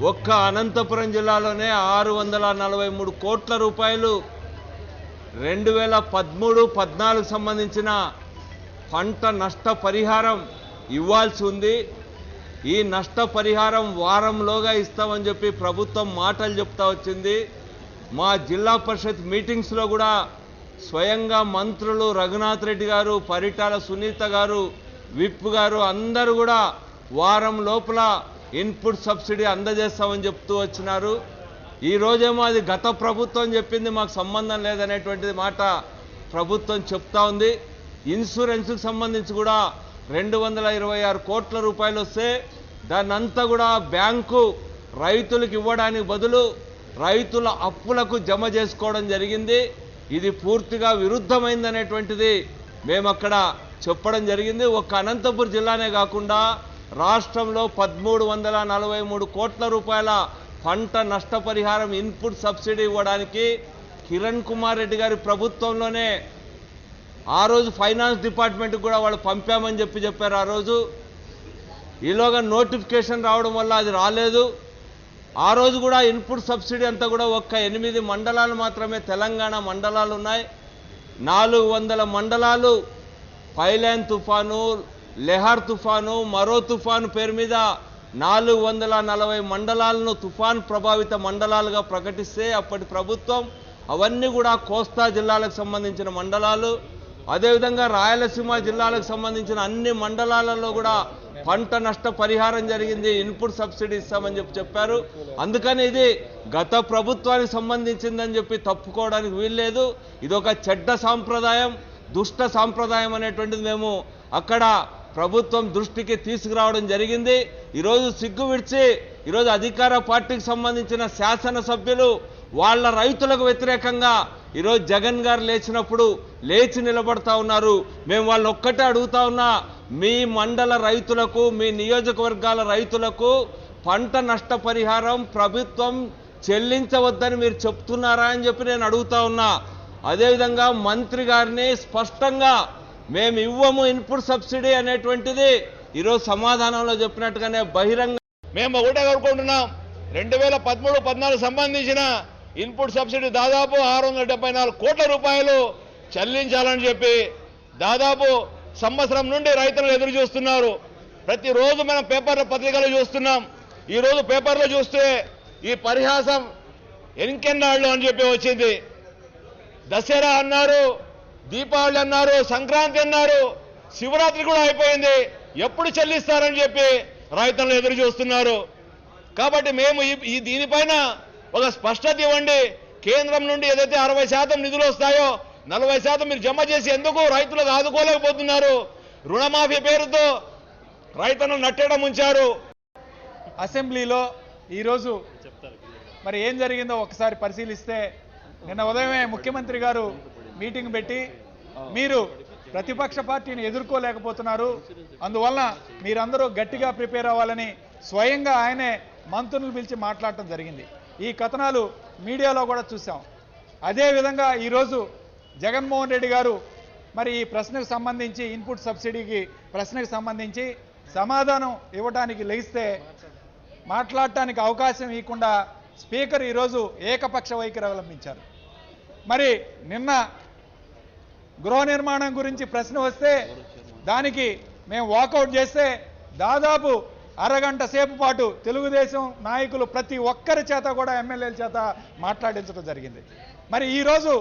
ఒక్క అనంతపురం జిల్లాలోనే 643 కోట్ల రూపాయలు 2013-14 సంబంధించిన పంట నష్ట పరిహారం ఇవ్వాల్సి ఉంది. ఈ నష్ట పరిహారం వారంలోగా ఇస్తామని చెప్పి ప్రభుత్వం మాటలు చెప్తా వచ్చింది. మా జిల్లా పరిషత్ మీటింగ్స్లో కూడా స్వయంగా మంత్రులు రఘునాథ్ రెడ్డి గారు, పరిటాల సునీత గారు, విప్ గారు అందరూ కూడా వారం లోపల ఇన్పుట్ సబ్సిడీ అందజేస్తామని చెప్తూ వచ్చినారు. ఈ రోజేమో అది గత ప్రభుత్వం చెప్పింది, మాకు సంబంధం లేదనేటువంటిది మాట ప్రభుత్వం చెప్తా ఉంది. ఇన్సూరెన్స్కి సంబంధించి కూడా 226 కోట్ల రూపాయలు వస్తే దాన్నంతా కూడా బ్యాంకు రైతులకు ఇవ్వడానికి బదులు రైతుల అప్పులకు జమ చేసుకోవడం జరిగింది. ఇది పూర్తిగా విరుద్ధమైందనేటువంటిది మేము అక్కడ చెప్పడం జరిగింది. ఒక్క అనంతపురం జిల్లానే కాకుండా రాష్ట్రంలో 1343 కోట్ల రూపాయల పంట నష్టపరిహారం ఇన్పుట్ సబ్సిడీ ఇవ్వడానికి కిరణ్ కుమార్ రెడ్డి గారి ప్రభుత్వంలోనే ఆ రోజు ఫైనాన్స్ డిపార్ట్మెంట్కి కూడా వాళ్ళు పంపామని చెప్పారు. ఆ రోజు ఈలోగా నోటిఫికేషన్ రావడం వల్ల అది రాలేదు. ఆ రోజు కూడా ఇన్పుట్ సబ్సిడీ అంతా కూడా ఒక్క 8 మండలాలు మాత్రమే తెలంగాణ మండలాలు ఉన్నాయి. 400 మండలాలు పైలాన్ తుఫాను, లెహర్ తుఫాను, మరో తుఫాను పేరు మీద 440 మండలాలను తుఫాన్ ప్రభావిత మండలాలుగా ప్రకటిస్తే అప్పటి ప్రభుత్వం అవన్నీ కూడా కోస్తా జిల్లాలకు సంబంధించిన మండలాలు, అదేవిధంగా రాయలసీమ జిల్లాలకు సంబంధించిన అన్ని మండలాలలో కూడా పంట నష్ట పరిహారం జరిగింది, ఇన్పుట్ సబ్సిడీ ఇస్తామని చెప్పారు. అందుకని ఇది గత ప్రభుత్వానికి సంబంధించిందని చెప్పి తప్పుకోవడానికి వీల్లేదు. ఇది ఒక చెడ్డ సాంప్రదాయం, దుష్ట సాంప్రదాయం అనేటువంటిది మేము అక్కడ ప్రభుత్వం దృష్టికి తీసుకురావడం జరిగింది. ఈరోజు సిగ్గు విడిచి ఈరోజు అధికార పార్టీకి సంబంధించిన శాసనసభ్యులు వాళ్ళ రైతులకు వ్యతిరేకంగా ఈరోజు జగన్ గారు లేచినప్పుడు లేచి నిలబడతా ఉన్నారు. మేము వాళ్ళు ఒక్కటే అడుగుతా ఉన్నా, మీ మండల రైతులకు, మీ నియోజకవర్గాల రైతులకు పంట నష్ట పరిహారం ప్రభుత్వం చెల్లించవద్దని మీరు చెప్తున్నారా అని చెప్పి నేను అడుగుతా ఉన్నా. అదేవిధంగా మంత్రి గారిని స్పష్టంగా మేము ఇవ్వము ఇన్పుట్ సబ్సిడీ అనేటువంటిది ఈరోజు సమాధానంలో చెప్పినట్టుగానే బహిరంగ మేము ఒకటే కోరుకుంటున్నాం. 2013-14 సంబంధించిన ఇన్పుట్ సబ్సిడీ దాదాపు 674 కోట్ల రూపాయలు చెల్లించాలని చెప్పి దాదాపు సంవత్సరం నుండి రైతులు ఎదురు చూస్తున్నారు. ప్రతిరోజు మనం పేపర్ల పత్రికలు చూస్తున్నాం. ఈరోజు పేపర్లో చూస్తే ఈ పరిహాసం ఎన్కెన్నాళ్ళు అని చెప్పి వచ్చింది. దసరా అన్నారు, దీపావళి అన్నారు, సంక్రాంతి అన్నారు, శివరాత్రి కూడా అయిపోయింది. ఎప్పుడు చెల్లిస్తారని చెప్పి రైతులు ఎదురు చూస్తున్నారు. కాబట్టి మేము ఈ దీనిపైన ఒక స్పష్టత ఇవ్వండి. కేంద్రం నుండి ఏదైతే 60% నిధులు వస్తాయో 40% మీరు జమ చేసి ఎందుకు రైతులకు ఆదుకోలేకపోతున్నారు? రుణమాఫీ పేరుతో రైతులను నట్టేయడం ఉంచారు. అసెంబ్లీలో ఈరోజు మరి ఏం జరిగిందో ఒకసారి పరిశీలిస్తే, నిన్న ఉదయమే ముఖ్యమంత్రి గారు మీటింగ్ పెట్టి మీరు ప్రతిపక్ష పార్టీని ఎదుర్కోలేకపోతున్నారు, అందువల్ల మీరందరూ గట్టిగా ప్రిపేర్ అవ్వాలని స్వయంగా ఆయనే మంత్రులను పిలిచి మాట్లాడటం జరిగింది. ఈ కథనాలు మీడియాలో కూడా చూసాం. అదేవిధంగా ఈరోజు జగన్మోహన్ రెడ్డి గారు మరి ఈ ప్రశ్నకు సంబంధించి ఇన్పుట్ సబ్సిడీకి ప్రశ్నకు సంబంధించి సమాధానం ఇవ్వడానికి లెగిస్తే మాట్లాడటానికి అవకాశం ఇవ్వకుండా స్పీకర్ ఈరోజు ఏకపక్ష వైఖరి అవలంబించారు. మరి నిన్న గృహ నిర్మాణం గురించి ప్రశ్న వస్తే దానికి మేము వాకౌట్ చేస్తే దాదాపు అరగంట సేపు పాటు తెలుగుదేశం నాయకులు ప్రతి ఒక్కరి చేత కూడా ఎమ్మెల్యేల చేత మాట్లాడించడం జరిగింది. మరి ఈరోజు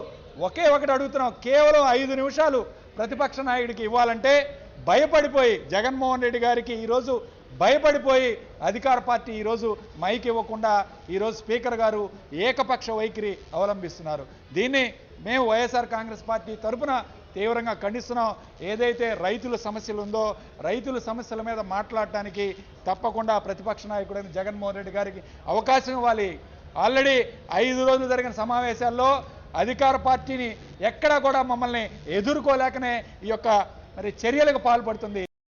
ఒకే ఒకటి అడుగుతున్నాం, కేవలం 5 నిమిషాలు ప్రతిపక్ష నాయకుడికి ఇవ్వాలంటే భయపడిపోయి జగన్మోహన్ రెడ్డి గారికి ఈరోజు భయపడిపోయి అధికార పార్టీ ఈరోజు మైక్ ఇవ్వకుండా ఈరోజు స్పీకర్ గారు ఏకపక్ష వైఖరి అవలంబిస్తున్నారు. దీన్ని మేము వైఎస్ఆర్ కాంగ్రెస్ పార్టీ తరఫున తీవ్రంగా ఖండిస్తున్నాం. ఏదైతే రైతుల సమస్యలు ఉందో రైతుల సమస్యల మీద మాట్లాడటానికి తప్పకుండా ప్రతిపక్ష నాయకుడైన జగన్మోహన్ రెడ్డి గారికి అవకాశం ఇవ్వాలి. ఆల్రెడీ 5 రోజులు జరిగిన సమావేశాల్లో అధికార పార్టీని ఎక్కడా కూడా మమ్మల్ని ఎదుర్కోలేకనే ఈ యొక్క మరి చర్యలకు పాల్పడుతుంది.